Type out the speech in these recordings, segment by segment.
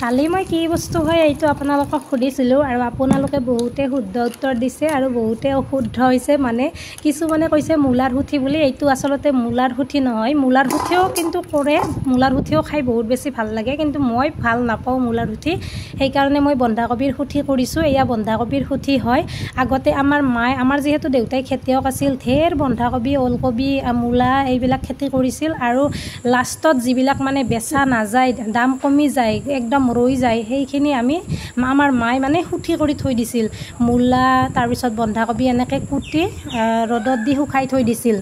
কালি মই কি বস্তু হয় এইটো আপোনালোকক সুধিছিলোঁ আৰু আপোনালোকে বহুতে শুদ্ধ উত্তৰ দিছে আৰু বহুতে অশুদ্ধ হৈছে। মানে কিছুমানে কৈছে মূলাৰ সুঠি বুলি, এইটো আচলতে মূলাৰ সুঠি নহয়। মূলাৰ সুঠিও কিন্তু কৰে, মূলাৰ সুঠিও খাই বহুত বেছি ভাল লাগে, কিন্তু মই ভাল নাপাওঁ মূলাৰ সুঠি। সেইকাৰণে মই বন্ধাকবিৰ সুঠি কৰিছোঁ। এয়া বন্ধাকবিৰ সুঠি হয়। আগতে আমাৰ যিহেতু দেউতাই খেতিয়ক আছিল, ঢেৰ বন্ধাকবি, ওলকবি, মূলা এইবিলাক খেতি কৰিছিল আৰু লাষ্টত যিবিলাক মানে বেচা নাযায়, দাম কমি যায়, একদম ৰৈ যায়, সেইখিনি আমাৰ মায়ে মানে সুঠি কৰি থৈ দিছিল। মূলা তাৰপিছত বন্ধাকবি এনেকৈ কুটি ৰ'দত দি শুকাই থৈ দিছিল।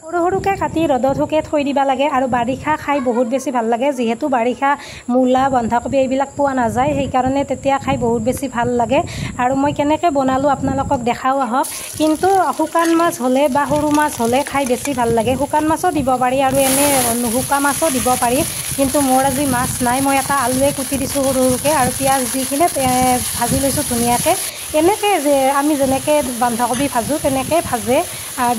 সৰু সৰুকৈ কাটি ৰ'দত শুকাই থৈ দিব লাগে আৰু বাৰিষা খাই বহুত বেছি ভাল লাগে। যিহেতু বাৰিষা মূলা বন্ধাকবি এইবিলাক পোৱা নাযায়, সেইকাৰণে তেতিয়া খাই বহুত বেছি ভাল লাগে। আৰু মই কেনেকৈ বনালোঁ আপোনালোকক দেখাও আহক। কিন্তু শুকান মাছ হ'লে বা সৰু মাছ হ'লে খাই বেছি ভাল লাগে। শুকান মাছো দিব পাৰি আৰু এনেই নুশুকা মাছো দিব পাৰি, কিন্তু মোৰ আজি মাছ নাই। মই এটা আলুৱে কুটি দিছোঁ সৰু সৰুকৈ আৰু পিঁয়াজ দি কিনে ভাজি লৈছোঁ ধুনীয়াকৈ। এনেকৈ যে আমি যেনেকৈ বন্ধাকবি ভাজোঁ তেনেকৈ ভাজে,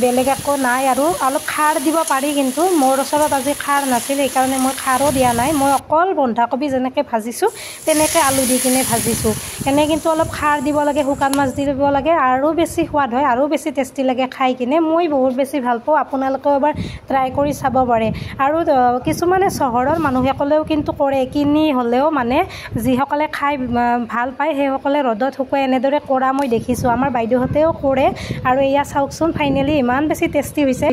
বেলেগ একো নাই। আৰু অলপ খাৰ দিব পাৰি, কিন্তু মোৰ ওচৰত আজি খাৰ নাছিল, সেইকাৰণে মই খাৰো দিয়া নাই। মই অকল বন্ধাকবি যেনেকৈ ভাজিছোঁ তেনেকৈ আলু দি কিনে ভাজিছোঁ। এনেই কিন্তু অলপ খাৰ দিব লাগে, শুকান মাছ দি দিব লাগে, আৰু বেছি সোৱাদ হয়, আৰু বেছি টেষ্টি লাগে খাই কিনে। মই বহুত বেছি ভাল পাওঁ, আপোনালোকেও এবাৰ ট্ৰাই কৰি চাব পাৰে। আৰু কিছুমানে চহৰৰ মানুহসকলেও কিন্তু কৰে, কিনি হ'লেও মানে যিসকলে খাই ভাল পায় সেইসকলে ৰ'দত শুকুৱাই এনেদৰে কৰা মই দেখিছোঁ। আমাৰ বাইদেউহঁতেও কৰে আৰু এয়া চাওকচোন, ফাইনেলি ইমান বেছি টেষ্টি হৈছে।